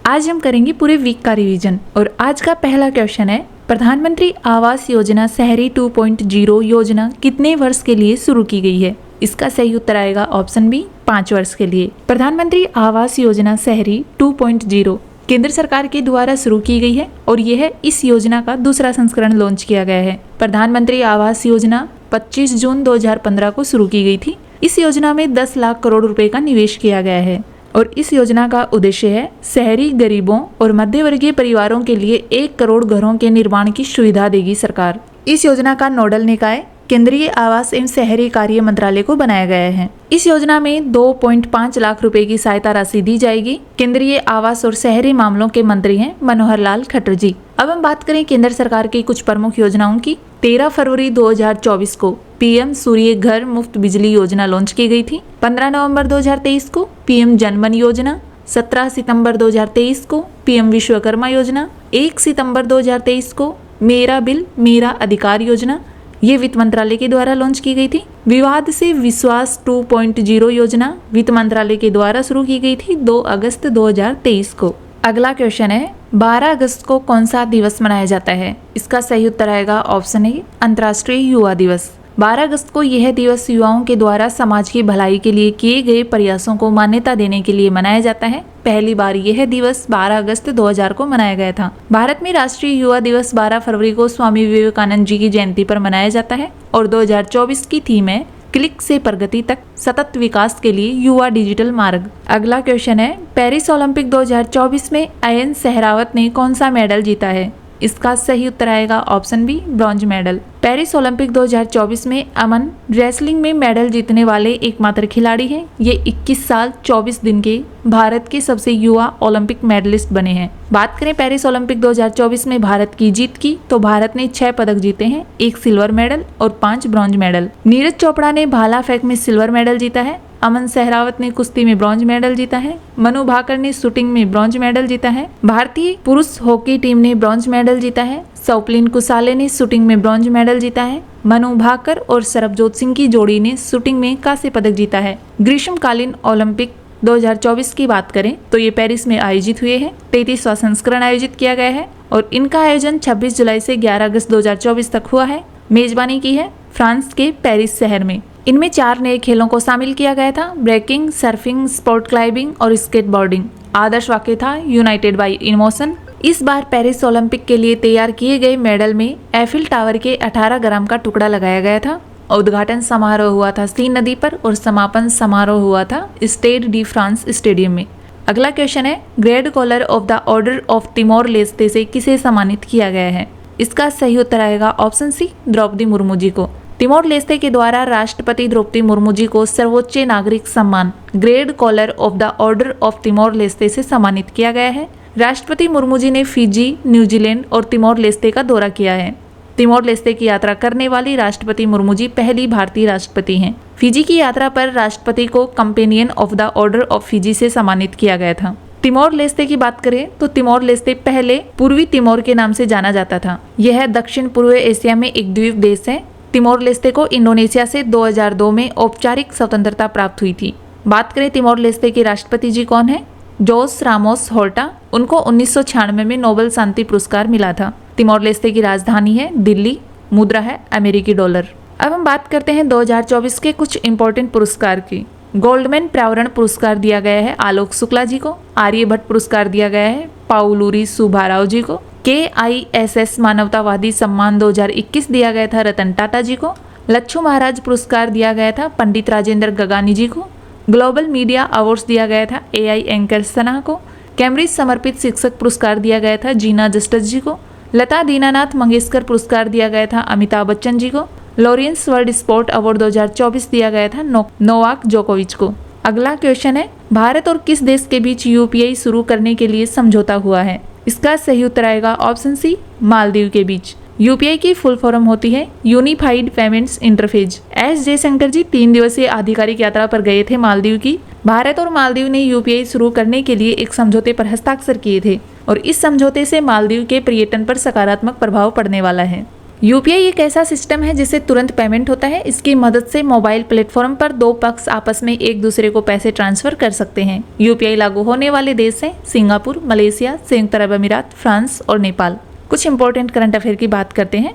आज हम करेंगे पूरे वीक का रिवीजन और आज का पहला क्वेश्चन है, प्रधानमंत्री आवास योजना शहरी 2.0 योजना कितने वर्ष के लिए शुरू की गई है? इसका सही उत्तर आएगा ऑप्शन बी 5 वर्ष के लिए। प्रधानमंत्री आवास योजना शहरी 2.0 केंद्र सरकार के द्वारा शुरू की गई है और यह इस योजना का दूसरा संस्करण लॉन्च किया गया है। प्रधानमंत्री आवास योजना 25 जून 2015 को शुरू की गई थी। इस योजना में 10 लाख करोड़ रुपए का निवेश किया गया है और इस योजना का उद्देश्य है शहरी गरीबों और मध्यवर्गीय परिवारों के लिए 1 करोड़ घरों के निर्माण की सुविधा देगी सरकार। इस योजना का नोडल निकाय केंद्रीय आवास एवं शहरी कार्य मंत्रालय को बनाया गया है। इस योजना में 2.5 लाख रुपए की सहायता राशि दी जाएगी। केंद्रीय आवास और शहरी मामलों के मंत्री हैं मनोहर लाल खट्टर जी। अब हम बात करें केंद्र सरकार की कुछ प्रमुख योजनाओं की। 13 फरवरी 2024 को पीएम सूर्य घर मुफ्त बिजली योजना लॉन्च की गई थी। 15 नवंबर 2023 को पीएम जनमन योजना, 17 सितंबर 2023 को पीएम विश्वकर्मा योजना, 1 सितंबर 2023 को मेरा बिल मेरा अधिकार योजना, ये वित्त मंत्रालय के द्वारा लॉन्च की गई थी। विवाद से विश्वास 2.0 योजना वित्त मंत्रालय के द्वारा शुरू की गई थी 2 अगस्त 2023 को। अगला क्वेश्चन है, 12 अगस्त को कौन सा दिवस मनाया जाता है? इसका सही उत्तर आएगा ऑप्शन ए अंतर्राष्ट्रीय युवा दिवस। 12 अगस्त को यह दिवस युवाओं के द्वारा समाज की भलाई के लिए किए गए प्रयासों को मान्यता देने के लिए मनाया जाता है। पहली बार यह दिवस 12 अगस्त 2000 को मनाया गया था। भारत में राष्ट्रीय युवा दिवस 12 फरवरी को स्वामी विवेकानंद जी की जयंती पर मनाया जाता है और 2024 की थीम है क्लिक से प्रगति तक सतत विकास के लिए युवा डिजिटल मार्ग। अगला क्वेश्चन है, पेरिस ओलंपिक 2024 में अयन सहरावत ने कौन सा मेडल जीता है? इसका सही उत्तर आएगा option B bronze medal. Paris Olympic 2024 में अमन रेसलिंग में मेडल जीतने वाले एकमात्र खिलाड़ी हैं। ये 21 साल 24 दिन के भारत के सबसे युवा ओलंपिक मेडलिस्ट बने हैं। बात करें पेरिस ओलंपिक 2024 में भारत की जीत की तो भारत ने 6 पदक जीते हैं, 1 सिल्वर मेडल और 5 ब्रॉन्ज मेडल। नीरज चोपड़ा ने भाला फेंक में सिल्वर मेडल जीता है। अमन सहरावत ने कुश्ती में ब्रॉन्ज मेडल जीता है। मनु भाकर ने शूटिंग में ब्रॉन्ज मेडल जीता है। भारतीय पुरुष हॉकी टीम ने ब्रॉन्ज मेडल जीता है। स्वप्निल कुसाले ने शूटिंग में ब्रॉन्ज मेडल जीता है। मनु भाकर और सरबजोत सिंह की जोड़ी ने शूटिंग में कांस्य पदक जीता है। ग्रीष्मकालीन ओलंपिक 2024 की बात करें तो ये पेरिस में आयोजित हुए हैं। 33वां संस्करण आयोजित किया गया है और इनका आयोजन 26 जुलाई से 11 अगस्त 2024 तक हुआ है। मेजबानी की है फ्रांस के पेरिस शहर में। इनमें 4 नए खेलों को शामिल किया गया था, ब्रेकिंग, सर्फिंग, स्पोर्ट क्लाइंबिंग और स्केटबोर्डिंग। आदर्श वाक्य था यूनाइटेड बाय इमोशन। इस बार पेरिस ओलंपिक के लिए तैयार किए गए मेडल में एफिल टावर के 18 ग्राम का टुकड़ा लगाया गया था। उद्घाटन समारोह हुआ था सीन नदी पर और समापन समारोह हुआ था स्टेड डी फ्रांस स्टेडियम में। अगला क्वेश्चन है, grand collar of the order of Timor Leste से किसे सम्मानित किया गया है? इसका सही उत्तर आएगा ऑप्शन सी द्रौपदी मुर्मू जी को। तिमोर लेस्ते के द्वारा राष्ट्रपति द्रौपदी मुर्मू जी को सर्वोच्च नागरिक सम्मान grand collar of the order of Timor Leste से सम्मानित किया गया है। राष्ट्रपति मुर्मू जी ने फिजी, न्यूजीलैंड और तिमोर लेस्ते का दौरा किया है। तिमोर लेस्ते की यात्रा करने वाली राष्ट्रपति मुर्मू जी पहली भारतीय राष्ट्रपति हैं। फिजी की यात्रा पर राष्ट्रपति को companion of the order of Fiji से सम्मानित किया गया था। तिमोर लेस्ते की बात करें तो तिमोर लेस्ते पहले पूर्वी तिमोर के नाम से जाना जाता था। यह दक्षिण पूर्व एशिया में एक द्वीप देश है। तिमोर लेस्ते को इंडोनेशिया से 2002 में औपचारिक स्वतंत्रता प्राप्त हुई थी। बात करें तिमोर लेस्ते के राष्ट्रपति जी कौन है? जोस रामोस होर्टा। उनको 1996 में नोबेल शांति पुरस्कार मिला था। तिमोर लेस्ते की राजधानी है दिल्ली। मुद्रा है अमेरिकी डॉलर। अब हम बात करते हैं 2024 के कुछ इंपॉर्टेंट पुरस्कार की। गोल्डमैन पर्यावरण पुरस्कार दिया गया है आलोक शुक्ला जी को। आर्यभट्ट पुरस्कार दिया गया है पाउलूरी सुब्बाराव जी को। KISS मानवतावादी सम्मान 2021 दिया गया था रतन टाटा जी को। लच्छू महाराज पुरस्कार दिया गया था पंडित राजेंद्र गगानी जी को। ग्लोबल मीडिया अवार्ड्स दिया गया था AI एंकर सना को। कैम्ब्रिज समर्पित शिक्षक पुरस्कार दिया गया था जीना जस्टिस जी को। लता दीनानाथ मंगेशकर पुरस्कार दिया गया था अमिताभ बच्चन जी को। लॉरेंस वर्ल्ड स्पोर्ट अवार्ड 2024 दिया गया था नोवाक जोकोविच को। अगला क्वेश्चन है, भारत और किस देश के बीच UPI शुरू करने के लिए समझौता हुआ है? इसका सही उत्तर आएगा ऑप्शन सी मालदीव के बीच। UPI की फुल फॉर्म होती है unified payments interface. S Jaishankar ji 3 दिवसीय आधिकारिक यात्रा पर गए थे मालदीव की। भारत और मालदीव ने UPI शुरू करने के लिए एक समझौते पर हस्ताक्षर किए थे और इस समझौते से मालदीव के पर्यटन पर सकारात्मक प्रभाव पड़ने वाला है। यूपीआई एक ऐसा सिस्टम है जिससे तुरंत पेमेंट होता है। इसकी मदद से मोबाइल प्लेटफॉर्म पर दो पक्ष आपस में एक दूसरे को पैसे ट्रांसफर कर सकते हैं। यूपीआई लागू होने वाले देश हैं सिंगापुर, मलेशिया, संयुक्त अरब अमीरात, फ्रांस और नेपाल। कुछ इंपॉर्टेंट करंट अफेयर की बात करते हैं।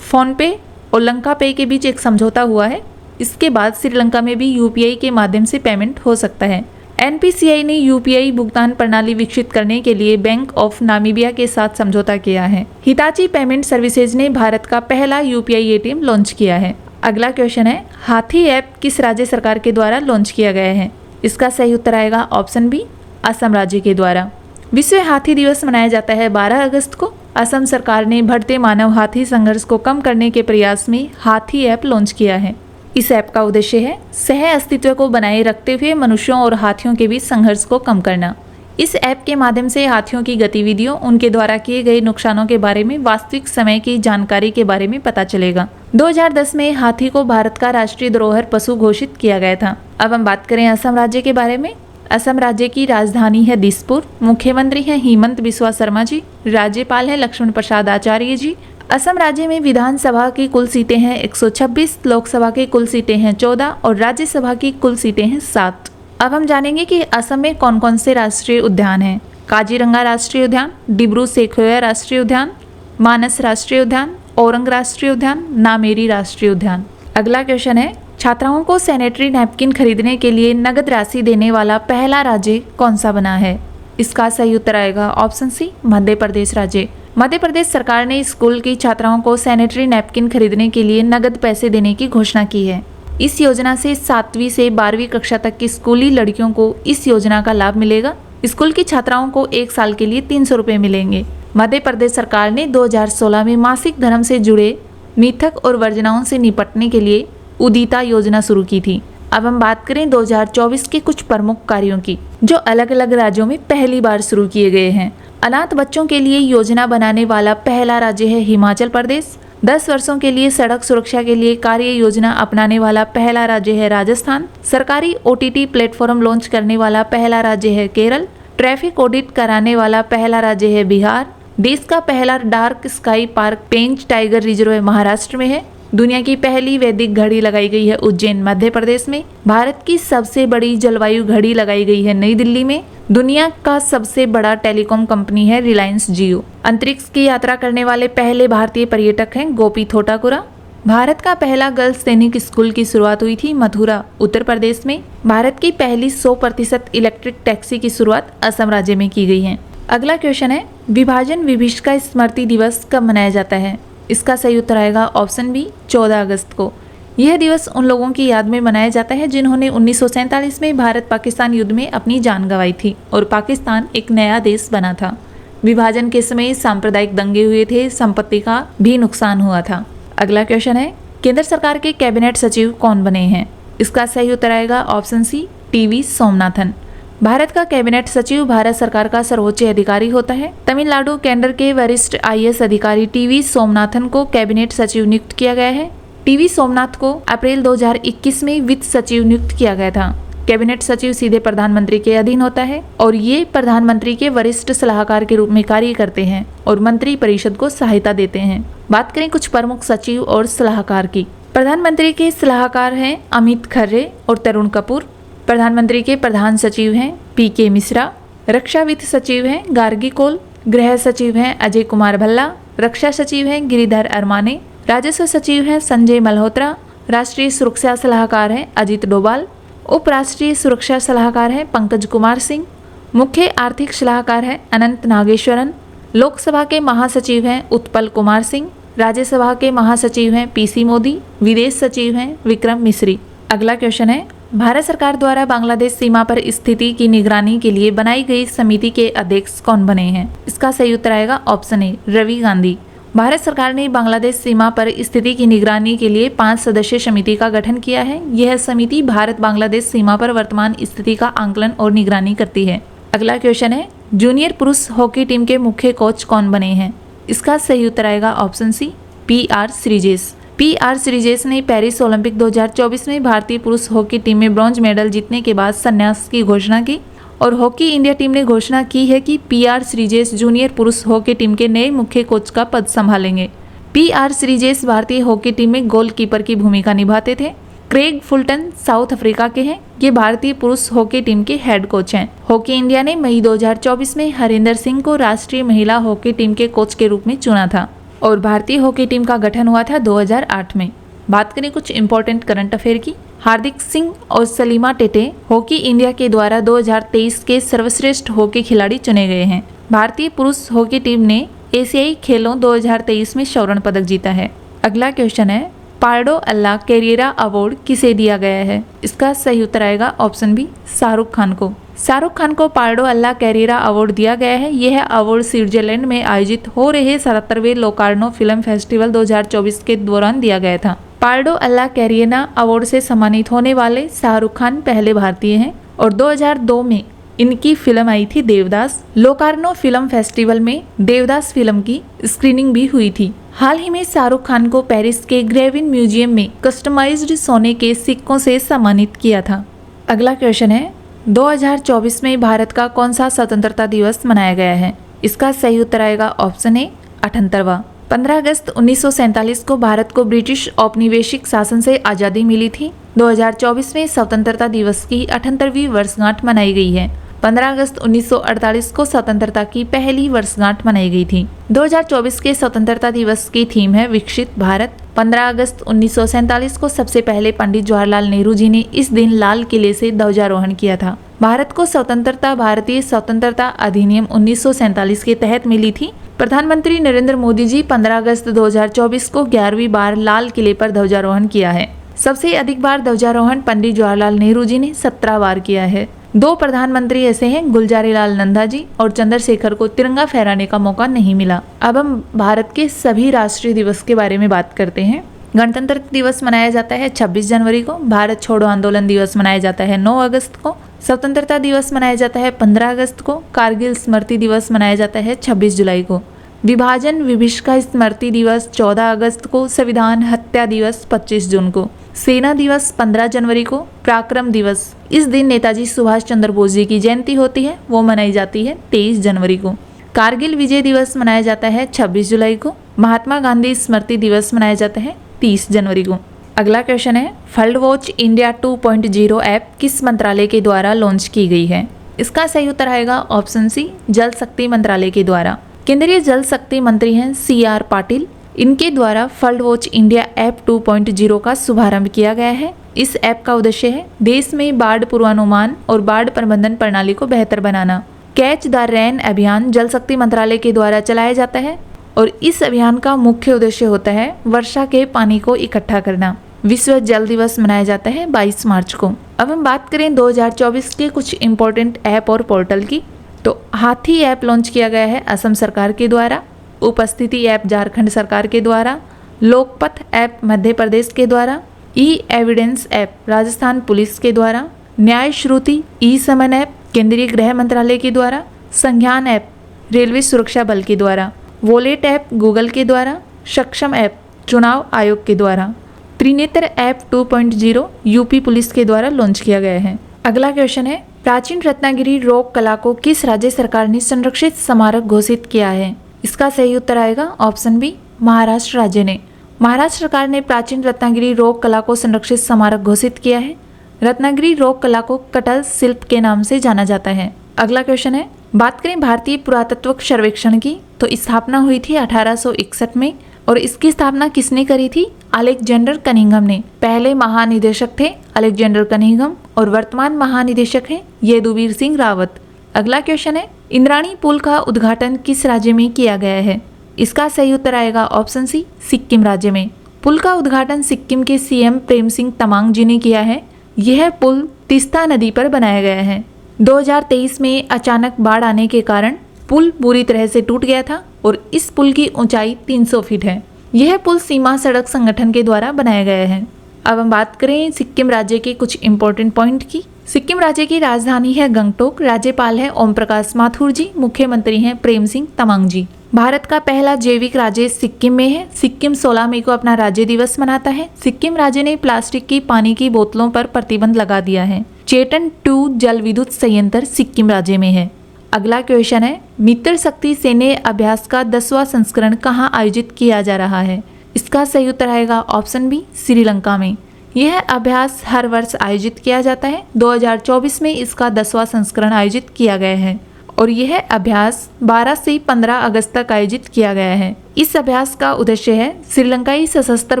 फोन पे और लंका पे के बीच एक समझौता हुआ है। इसके बाद श्रीलंका में भी यूपीआई के माध्यम से पेमेंट हो सकता है। एनपीसीआई ने यूपीआई भुगतान प्रणाली विकसित करने के लिए बैंक ऑफ नामीबिया के साथ समझौता किया है। हिताची पेमेंट सर्विसेज ने भारत का पहला यूपीआई एटीएम लॉन्च किया है। अगला क्वेश्चन है, हाथी ऐप किस राज्य सरकार के द्वारा लॉन्च किया गया है? इसका सही उत्तर आएगा ऑप्शन बी, असम राज्य के द्वारा। विश्व हाथी दिवस मनाया जाता है 12 अगस्त को। असम सरकार ने बढ़ते मानव हाथी संघर्ष को कम करने के प्रयास में हाथी ऐप लॉन्च किया है। इस ऐप का उद्देश्य है सह अस्तित्व को बनाए रखते हुए मनुष्यों और हाथियों के बीच संघर्ष को कम करना। इस ऐप के माध्यम से हाथियों की गतिविधियों, उनके द्वारा किए गए नुकसानों के बारे में वास्तविक समय की जानकारी के बारे में पता चलेगा। 2010 में हाथी को भारत का राष्ट्रीय धरोहर पशु घोषित किया गया था। अब हम बात करें असम राज्य के बारे में। असम राज्य की राजधानी है दिसपुर। मुख्यमंत्री हैं हिमंत बिस्वा शर्मा जी। राज्यपाल हैं लक्ष्मण प्रसाद आचार्य जी। असम राज्य में विधानसभा की कुल सीटें हैं 126, लोकसभा की कुल सीटें हैं 14 और राज्यसभा की कुल सीटें हैं 7। अब हम जानेंगे कि असम में कौन कौन से राष्ट्रीय उद्यान हैं। काजीरंगा राष्ट्रीय उद्यान, डिब्रू सेखोया राष्ट्रीय उद्यान, मानस राष्ट्रीय उद्यान, औरंग राष्ट्रीय उद्यान, नामेरी राष्ट्रीय उद्यान। अगला क्वेश्चन है, छात्राओं को सैनिटरी नैपकिन खरीदने के लिए नगद राशि देने वाला पहला राज्य कौन सा बना है? इसका सही उत्तर आएगा ऑप्शन सी, मध्य प्रदेश राज्य। मध्य प्रदेश सरकार ने स्कूल की छात्राओं को सैनिटरी नैपकिन खरीदने के लिए नगद पैसे देने की घोषणा की है। इस योजना से 7वीं से 12वीं कक्षा तक की स्कूली लड़कियों को इस योजना का लाभ मिलेगा। स्कूल की छात्राओं को 1 साल के लिए 300 रुपये मिलेंगे। मध्य प्रदेश सरकार ने 2016 में मासिक धर्म से जुड़े मिथक और वर्जनाओं से निपटने के लिए उदिता योजना शुरू की थी। अब हम बात करें 2024 के कुछ प्रमुख कार्यों की, जो अलग अलग राज्यों में पहली बार शुरू किए गए हैं। अनाथ बच्चों के लिए योजना बनाने वाला पहला राज्य है हिमाचल प्रदेश। 10 वर्षों के लिए सड़क सुरक्षा के लिए कार्य योजना अपनाने वाला पहला राज्य है राजस्थान। सरकारी ओटीटी प्लेटफॉर्म लॉन्च करने वाला पहला राज्य है केरल। ट्रैफिक ऑडिट कराने वाला पहला राज्य है बिहार। देश का पहला डार्क स्काई पार्क पेंच टाइगर रिजर्व महाराष्ट्र में है। दुनिया की पहली वैदिक घड़ी लगाई गई है उज्जैन मध्य प्रदेश में। भारत की सबसे बड़ी जलवायु घड़ी लगाई गई है नई दिल्ली में। दुनिया का सबसे बड़ा टेलीकॉम कंपनी है रिलायंस जियो। अंतरिक्ष की यात्रा करने वाले पहले भारतीय पर्यटक हैं गोपी थोटाकुरा। भारत का पहला गर्ल्स सैनिक स्कूल की शुरुआत हुई थी मथुरा उत्तर प्रदेश में। भारत की पहली 100% इलेक्ट्रिक टैक्सी की शुरुआत असम राज्य में की गई है। अगला क्वेश्चन है, विभाजन विभीषिका स्मृति दिवस कब मनाया जाता है? इसका सही उत्तर आएगा ऑप्शन बी, 14 अगस्त को। यह दिवस उन लोगों की याद में मनाया जाता है जिन्होंने 1947 में भारत पाकिस्तान युद्ध में अपनी जान गंवाई थी और पाकिस्तान एक नया देश बना था। विभाजन के समय सांप्रदायिक दंगे हुए थे, संपत्ति का भी नुकसान हुआ था। अगला क्वेश्चन है, केंद्र सरकार के कैबिनेट सचिव कौन बने हैं? इसका सही उत्तर आएगा option C, T V Somanathan. Bharat का कैबिनेट सचिव भारत सरकार का सर्वोच्च अधिकारी होता है। तमिलनाडु केंद्र के वरिष्ठ आईएएस अधिकारी टीवी सोमनाथन को कैबिनेट सचिव नियुक्त किया गया है। टीवी सोमनाथ को अप्रैल 2021 में वित्त सचिव नियुक्त किया गया था। कैबिनेट सचिव सीधे प्रधानमंत्री के अधीन होता है और ये प्रधानमंत्री के वरिष्ठ सलाहकार के रूप में कार्य करते हैं और मंत्री परिषद को सहायता देते हैं। बात करें कुछ प्रमुख सचिव और सलाहकार की। प्रधानमंत्री के सलाहकार हैं अमित खर्रे और तरुण कपूर। प्रधानमंत्री के प्रधान सचिव हैं पीके मिश्रा। रक्षा वित्त सचिव हैं गार्गी कोल। गृह सचिव हैं अजय कुमार भल्ला। रक्षा सचिव हैं गिरिधर अरमाने। राजस्व सचिव हैं संजय मल्होत्रा। राष्ट्रीय सुरक्षा सलाहकार हैं अजित डोभाल। उप राष्ट्रीय सुरक्षा सलाहकार हैं पंकज कुमार सिंह। मुख्य आर्थिक सलाहकार हैं अनंत नागेश्वरन। लोकसभा के महासचिव हैं उत्पल कुमार सिंह। राज्यसभा के महासचिव हैं पीसी मोदी। विदेश सचिव हैं विक्रम मिश्री। अगला क्वेश्चन है, भारत सरकार द्वारा बांग्लादेश सीमा पर स्थिति की निगरानी के लिए बनाई गई समिति के अध्यक्ष कौन बने हैं? इसका सही उत्तर आएगा ऑप्शन ए, रवि गांधी। भारत सरकार ने बांग्लादेश सीमा पर स्थिति की निगरानी के लिए 5 सदस्यीय समिति का गठन किया है। यह समिति भारत बांग्लादेश सीमा पर वर्तमान स्थिति का आंकलन और निगरानी करती है। अगला क्वेश्चन है, जूनियर पुरुष हॉकी टीम के मुख्य कोच कौन बने हैं? इसका सही उत्तर आएगा option C, P R Sreejesh. P R Sreejesh ने पेरिस ओलंपिक 2024 में भारतीय पुरुष हॉकी टीम में ब्रॉन्ज मेडल जीतने के बाद संन्यास की घोषणा की और हॉकी इंडिया टीम ने घोषणा की है कि पीआर श्रीजेश जूनियर पुरुष हॉकी टीम के नए मुख्य कोच का पद संभालेंगे। PR श्रीजेश भारतीय हॉकी टीम में गोलकीपर की भूमिका निभाते थे। क्रेग फुलटन साउथ अफ्रीका के हैं। ये भारतीय पुरुष हॉकी टीम के हेड कोच हैं। हॉकी इंडिया ने मई 2024 में हरिंदर सिंह को राष्ट्रीय महिला हॉकी टीम के कोच के रूप में चुना था और भारतीय हॉकी टीम का गठन हुआ था 2008 में। बात करें कुछ इंपॉर्टेंट करंट अफेयर की। हार्दिक सिंह और सलीमा टेटे हॉकी इंडिया के द्वारा 2023 के सर्वश्रेष्ठ हॉकी खिलाड़ी चुने गए हैं। भारतीय पुरुष हॉकी टीम ने एशियाई खेलों 2023 में स्वर्ण पदक जीता है। अगला क्वेश्चन है, पार्डो अल्लाह कैरियरा अवार्ड किसे दिया गया है? इसका सही उत्तर आएगा ऑप्शन बी, शाहरुख खान को। शाहरुख खान को पार्डो अल्लाह कैरियरा अवार्ड दिया गया है। यह अवार्ड स्विट्जरलैंड में आयोजित हो रहे 77वें लोकार्नो फिल्म फेस्टिवल 2024 के दौरान दिया गया था। पार्डो अल्लाह कैरियरा अवार्ड से सम्मानित होने वाले शाहरुख खान पहले भारतीय हैं और 2002 में इनकी फिल्म आई थी देवदास। लोकार्नो फिल्म फेस्टिवल में देवदास फिल्म की स्क्रीनिंग भी हुई थी। हाल ही में शाहरुख खान को पेरिस के ग्रेविन म्यूजियम में कस्टमाइज्ड सोने के सिक्कों से सम्मानित किया था। अगला क्वेश्चन है, 2024 में भारत का कौन सा स्वतंत्रता दिवस मनाया गया है? इसका सही उत्तर आएगा ऑप्शन ए, 78वां। 15 अगस्त 1947 को भारत को ब्रिटिश औपनिवेशिक शासन से आज़ादी मिली थी। 2024 में स्वतंत्रता दिवस की 78वीं वर्षगांठ मनाई गई है। 15 अगस्त 1948 को स्वतंत्रता की पहली वर्षगांठ मनाई गई थी। 2024 के स्वतंत्रता दिवस की थीम है विकसित भारत। 15 अगस्त 1947 को सबसे पहले पंडित जवाहरलाल नेहरू जी ने इस दिन लाल किले से ध्वजारोहण किया था। भारत को स्वतंत्रता भारतीय स्वतंत्रता अधिनियम 1947 के तहत मिली थी। प्रधानमंत्री नरेंद्र मोदी जी 15 अगस्त 2024 को 11वीं बार लाल किले पर ध्वजारोहण किया है। सबसे अधिक बार ध्वजारोहण पंडित जवाहरलाल नेहरू जी ने 17 बार किया है। 2 प्रधानमंत्री ऐसे हैं, गुलजारीलाल नंदा जी और चंद्रशेखर को तिरंगा फहराने का मौका नहीं मिला। अब हम भारत के सभी राष्ट्रीय दिवस के बारे में बात करते हैं। गणतंत्र दिवस मनाया जाता है 26 जनवरी को। भारत छोड़ो आंदोलन दिवस मनाया जाता है 9 अगस्त को। स्वतंत्रता दिवस मनाया जाता है 15 अगस्त को। कारगिल स्मृति दिवस मनाया जाता है 26 जुलाई को। विभाजन विभीषिका स्मृति दिवस 14 अगस्त को। संविधान हत्या दिवस 25 जून को। सेना दिवस 15 जनवरी को। पराक्रम दिवस, इस दिन नेताजी सुभाष चंद्र बोस जी की जयंती होती है, वो मनाई जाती है 23 जनवरी को। कारगिल विजय दिवस मनाया जाता है 26 जुलाई को। महात्मा गांधी स्मृति दिवस मनाया जाता है 30 जनवरी को। अगला क्वेश्चन है, फ्लड वॉच इंडिया 2.0 ऐप किस मंत्रालय के द्वारा लॉन्च की गई है? इसका सही उत्तर आएगा ऑप्शन सी, जल शक्ति मंत्रालय के द्वारा। केंद्रीय जल शक्ति मंत्री हैं CR पाटिल। इनके द्वारा फ्लड वॉच इंडिया ऐप 2.0 का शुभारंभ किया गया है। इस ऐप का उद्देश्य है देश में बाढ़ पूर्वानुमान और बाढ़ प्रबंधन प्रणाली को बेहतर बनाना। कैच द रेन अभियान जल शक्ति मंत्रालय के द्वारा चलाया जाता है और इस अभियान का मुख्य उद्देश्य होता है वर्षा के पानी को इकट्ठा करना। विश्व जल दिवस मनाया जाता है 22 मार्च को। अब हम बात करें 2024 के कुछ इंपॉर्टेंट ऐप और पोर्टल की, तो हाथी ऐप लॉन्च किया गया है असम सरकार के द्वारा। उपस्थिति ऐप झारखंड सरकार के द्वारा। लोकपथ ऐप मध्य प्रदेश के द्वारा। ई एविडेंस ऐप राजस्थान पुलिस के द्वारा। न्याय श्रुति ई समन ऐप केंद्रीय गृह मंत्रालय के द्वारा। संज्ञान ऐप रेलवे सुरक्षा बल के द्वारा। वॉलेट ऐप गूगल के द्वारा। सक्षम ऐप चुनाव आयोग के द्वारा। त्रिनेत्र ऐप 2.0 यूपी पुलिस के द्वारा लॉन्च किया गया है। अगला क्वेश्चन है, प्राचीन रत्नागिरी रॉक कला को किस राज्य सरकार ने संरक्षित स्मारक घोषित किया है? इसका सही उत्तर आएगा ऑप्शन बी, महाराष्ट्र राज्य ने। महाराष्ट्र सरकार ने प्राचीन रत्नागिरी रॉक कला को संरक्षित स्मारक घोषित किया है। रत्नागिरी रॉक कला को कटल शिल्प के नाम से जाना जाता है। अगला क्वेश्चन है, बात करें भारतीय पुरातत्व सर्वेक्षण की, तो स्थापना हुई थी 1861 में और इसकी स्थापना किसने करी थी? अलेक्जेंडर कनिंघम ने। पहले महानिदेशक थे अलेक्जेंडर कनिंघम और वर्तमान महानिदेशक हैं यदुवीर सिंह रावत। अगला क्वेश्चन है, इंद्राणी पुल का उद्घाटन किस राज्य में किया गया है? इसका सही उत्तर आएगा ऑप्शन सी, सिक्किम राज्य में। पुल का उद्घाटन सिक्किम के CM प्रेम सिंह तमांग जी ने किया है। यह पुल तीस्ता नदी पर बनाया गया है। 2023 में अचानक बाढ़ आने के कारण पुल पूरी तरह से टूट गया था और इस पुल की ऊंचाई 300 फीट है। यह पुल सीमा सड़क संगठन के द्वारा बनाया गया है। अब हम बात करें सिक्किम राज्य के कुछ इंपॉर्टेंट पॉइंट की। सिक्किम राज्य की राजधानी है गंगटोक। राज्यपाल है ओम प्रकाश माथुर जी। मुख्यमंत्री हैं प्रेम सिंह तमांग जी। भारत का पहला जैविक राज्य सिक्किम में है। सिक्किम 16 मई को अपना राज्य दिवस मनाता है। सिक्किम राज्य ने प्लास्टिक की पानी की बोतलों पर प्रतिबंध लगा दिया है। चेटन 2 जल विद्युत संयंत्र सिक्किम राज्य में है। अगला क्वेश्चन है, मित्र शक्ति सैन्य अभ्यास का 10वां संस्करण कहाँ आयोजित किया जा रहा है? इसका सही उत्तर आएगा ऑप्शन बी, श्रीलंका में। यह अभ्यास हर वर्ष आयोजित किया जाता है। 2024 में इसका 10वां संस्करण आयोजित किया गया है और यह अभ्यास 12 से 15 अगस्त तक आयोजित किया गया है। इस अभ्यास का उद्देश्य है श्रीलंकाई सशस्त्र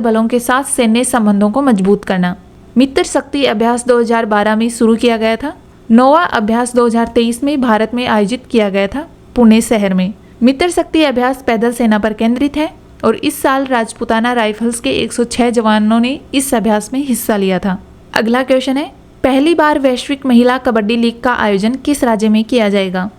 बलों के साथ सैन्य संबंधों को मजबूत करना। मित्र शक्ति अभ्यास 2012 में शुरू किया गया था। 9वां अभ्यास 2023 में भारत में आयोजित किया गया था, पुणे शहर में। मित्र शक्ति अभ्यास पैदल सेना पर केंद्रित है और इस साल राजपूताना राइफल्स के 106 जवानों ने इस अभ्यास में हिस्सा लिया था। अगला क्वेश्चन है, पहली बार वैश्विक महिला कबड्डी लीग का आयोजन किस राज्य में किया जाएगा?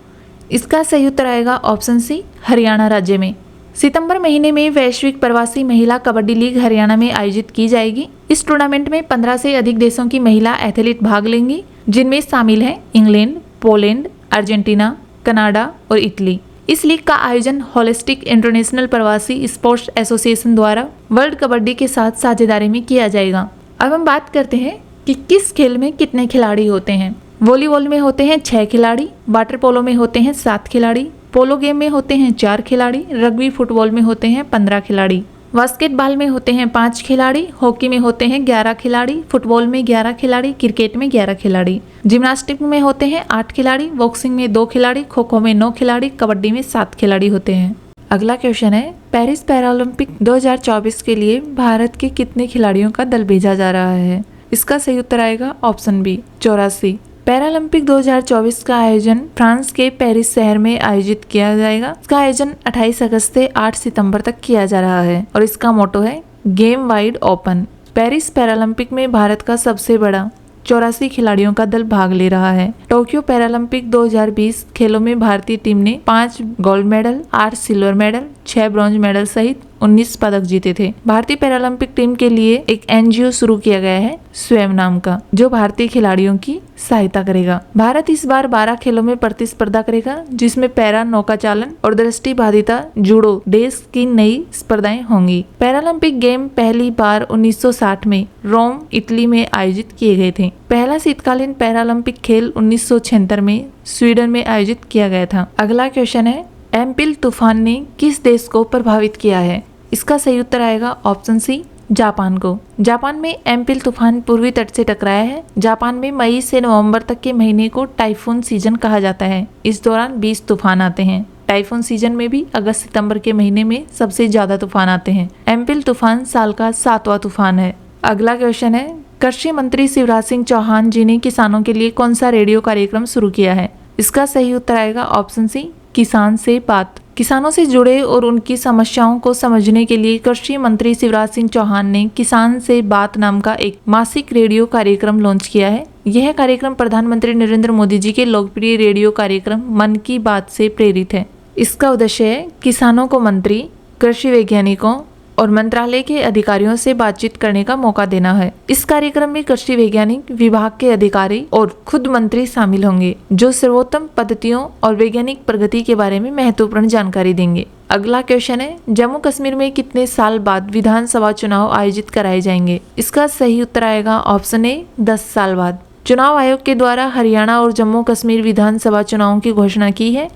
इसका सही उत्तर आएगा ऑप्शन सी, हरियाणा राज्य में। सितंबर महीने में वैश्विक प्रवासी महिला कबड्डी लीग हरियाणा में आयोजित की जाएगी। इस टूर्नामेंट में 15 से अधिक देशों की महिला एथलीट भाग लेंगी, जिनमें शामिल हैं इंग्लैंड, पोलैंड, अर्जेंटीना, कनाडा और इटली। इस लीग का आयोजन होलिस्टिक इंटरनेशनल प्रवासी स्पोर्ट्स एसोसिएशन द्वारा वर्ल्ड कबड्डी के साथ साझेदारी में किया जाएगा। अब हम बात करते हैं कि किस खेल में कितने खिलाड़ी होते हैं। वॉलीबॉल में होते हैं 6 खिलाड़ी, वाटर पोलो में होते हैं 7 खिलाड़ी, पोलो गेम में होते हैं 4 खिलाड़ी, रग्बी फुटबॉल में होते हैं 15 खिलाड़ी, बास्केटबॉल में होते हैं 5 खिलाड़ी, हॉकी में होते हैं 11 खिलाड़ी, फुटबॉल में 11 खिलाड़ी, क्रिकेट में 11 खिलाड़ी, जिम्नास्टिक में होते हैं 8 खिलाड़ी, बॉक्सिंग में 2 खिलाड़ी, खो खो में 9 खिलाड़ी, कबड्डी में 7 खिलाड़ी होते हैं। अगला क्वेश्चन है, पेरिस पैरालंपिक 2024 के लिए भारत के कितने खिलाड़ियों का दल भेजा जा रहा है? इसका सही उत्तर आएगा ऑप्शन बी, 84। पैरालंपिक 2024 का आयोजन फ्रांस के पेरिस शहर में आयोजित किया जाएगा। इसका आयोजन 28 अगस्त से 8 सितंबर तक किया जा रहा है और इसका मोटो है game wide open. Paris Paralympic में भारत का सबसे बड़ा 84 खिलाड़ियों का दल भाग ले रहा है। टोक्यो पैरालंपिक 2020 खेलों में भारतीय टीम ने 5 gold medal, 8 silver medal, 6 bronze medal सहित 19 पदक जीते थे। भारतीय पैरालंपिक टीम के लिए एक एनजीओ शुरू किया गया है, स्वयं नाम का, जो भारतीय खिलाड़ियों की सहायता करेगा। भारत इस बार 12 खेलों में प्रतिस्पर्धा करेगा, जिसमें पैरा नौका चालन और दृष्टिबाधिता जूडो देश की नई स्पर्धाएं होंगी। पैरालंपिक गेम पहली बार 1960 में रोम, इटली में आयोजित किए गए थे। पहला शीतकालीन पैरालंपिक खेल 1976 में स्वीडन में आयोजित किया गया था। अगला क्वेश्चन है, एम्पिल तूफान ने किस देश को प्रभावित किया है? इसका सही उत्तर आएगा ऑप्शन सी, जापान को। जापान में एम्पिल तूफान पूर्वी तट से टकराया है। जापान में मई से नवंबर तक के महीने को टाइफून सीजन कहा जाता है। इस दौरान 20 तूफान आते हैं। टाइफून सीजन में भी अगस्त सितंबर के महीने में सबसे ज्यादा तूफान आते हैं। एम्पिल तूफान साल का 7वां तूफान है। अगला क्वेश्चन है, कृषि मंत्री शिवराज सिंह चौहान जी ने किसानों के लिए कौन सा रेडियो कार्यक्रम शुरू किया है? इसका सही उत्तर आएगा ऑप्शन सी, किसान से बात। किसानों से जुड़े और उनकी समस्याओं को समझने के लिए कृषि मंत्री शिवराज सिंह चौहान ने किसान से बात नाम का एक मासिक रेडियो कार्यक्रम लॉन्च किया है। यह कार्यक्रम प्रधानमंत्री नरेंद्र मोदी जी के लोकप्रिय रेडियो कार्यक्रम मन की बात से प्रेरित है। इसका उद्देश्य है किसानों को मंत्री, कृषि वैज्ञानिकों और मंत्रालय के अधिकारियों से बातचीत करने का मौका देना है। इस कार्यक्रम में कृषि वैज्ञानिक, विभाग के अधिकारी और खुद मंत्री शामिल होंगे, जो सर्वोत्तम पद्धतियों और वैज्ञानिक प्रगति के बारे में महत्वपूर्ण जानकारी देंगे। अगला क्वेश्चन है, जम्मू कश्मीर में कितने साल बाद विधानसभा चुनाव आयोजित कराए जाएंगे? इसका सही उत्तर आएगा ऑप्शन ए, 10 साल बाद। चुनाव आयोग के द्वारा हरियाणा और जम्मू कश्मीर विधानसभा चुनावों की घोषणा की है।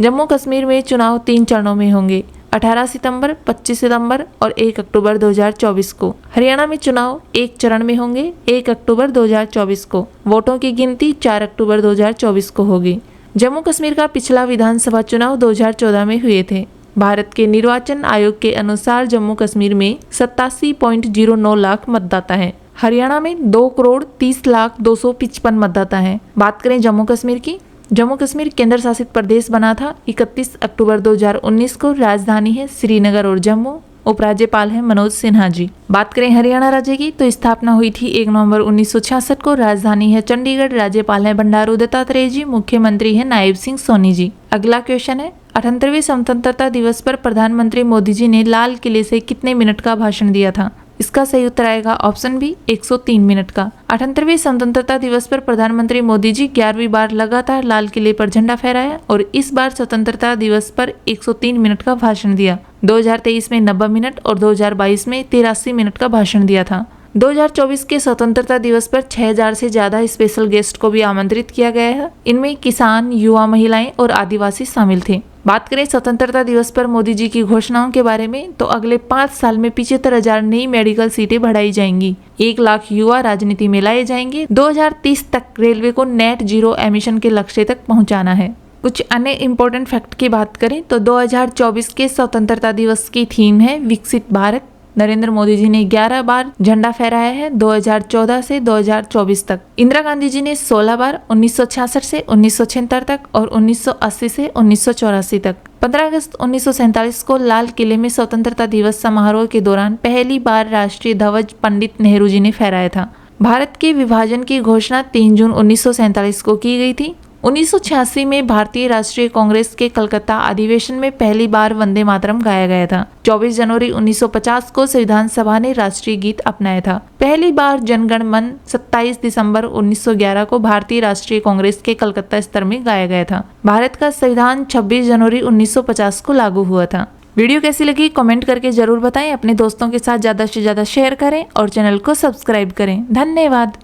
जम्मू कश्मीर में चुनाव 3 चरणों में होंगे, 18 सितंबर, 25 सितंबर और 1 अक्टूबर 2024 को। हरियाणा में चुनाव 1 चरण में होंगे, 1 अक्टूबर 2024 को। वोटों की गिनती 4 अक्टूबर 2024 को होगी। जम्मू कश्मीर का पिछला विधानसभा चुनाव 2014 में हुए थे। भारत के निर्वाचन आयोग के अनुसार जम्मू कश्मीर में 87.09 लाख मतदाता हैं। हरियाणा में 2,30,02,55 मतदाता हैं। बात करें जम्मू कश्मीर की, जम्मू कश्मीर केंद्र शासित प्रदेश बना था 31 अक्टूबर 2019 को। राजधानी है श्रीनगर और जम्मू। उपराज्यपाल है मनोज सिन्हा जी। बात करें हरियाणा राज्य की, तो स्थापना हुई थी 1 नवंबर 1966 को। राजधानी है चंडीगढ़। राज्यपाल है बंडारू दत्तात्रेय जी। मुख्यमंत्री है नायब सिंह सोनी जी। अगला क्वेश्चन है, 78वें स्वतंत्रता दिवस पर प्रधानमंत्री मोदी जी ने लाल किले से कितने मिनट का भाषण दिया था? इसका सही उत्तर आएगा ऑप्शन बी, 103 मिनट का। 78वें स्वतंत्रता दिवस पर प्रधानमंत्री मोदी जी 11वीं बार लगातार लाल किले पर झंडा फहराया और इस बार स्वतंत्रता दिवस पर 103 मिनट का भाषण दिया। 2023 में 90 मिनट और 2022 में 83 मिनट का भाषण दिया था। 2024 के स्वतंत्रता दिवस पर 6000 से ज्यादा स्पेशल गेस्ट को भी आमंत्रित किया गया है। इनमें किसान, युवा, महिलाएं और आदिवासी शामिल थे। बात करें स्वतंत्रता दिवस पर मोदी जी की घोषणाओं के बारे में, तो अगले 5 साल में 75,000 नई मेडिकल सीटें बढ़ाई जाएंगी। 1 लाख युवा राजनीति में लाए जाएंगे। 2030 तक रेलवे को नेट जीरो एमिशन के लक्ष्य तक पहुंचाना है। कुछ अन्य इम्पोर्टेंट फैक्ट की बात करें तो 2024 के स्वतंत्रता दिवस की थीम है विकसित भारत। नरेंद्र मोदी जी ने 11 बार झंडा फहराया है 2014 से 2024 तक। इंदिरा गांधी जी ने 16 बार 1966 से 1976 तक और 1980 से 1984 तक। 15 अगस्त 1947 को लाल किले में स्वतंत्रता दिवस समारोह के दौरान पहली बार राष्ट्रीय ध्वज पंडित नेहरू जी ने फहराया था। भारत के विभाजन की घोषणा 3 जून 1947 को की गई थी। 1986 में भारतीय राष्ट्रीय कांग्रेस के कलकत्ता अधिवेशन में पहली बार वंदे मातरम गाया गया था। 24 जनवरी 1950 को संविधान सभा ने राष्ट्रीय गीत अपनाया था। पहली बार जनगण मन 27 दिसंबर 1911 को भारतीय राष्ट्रीय कांग्रेस के कलकत्ता स्तर में गाया गया था। भारत का संविधान 26 जनवरी 1950 को लागू हुआ था। वीडियो कैसी लगी कमेंट करके जरूर बताएं। अपने दोस्तों के साथ ज्यादा से ज्यादा शेयर करें और चैनल को सब्सक्राइब करें। धन्यवाद।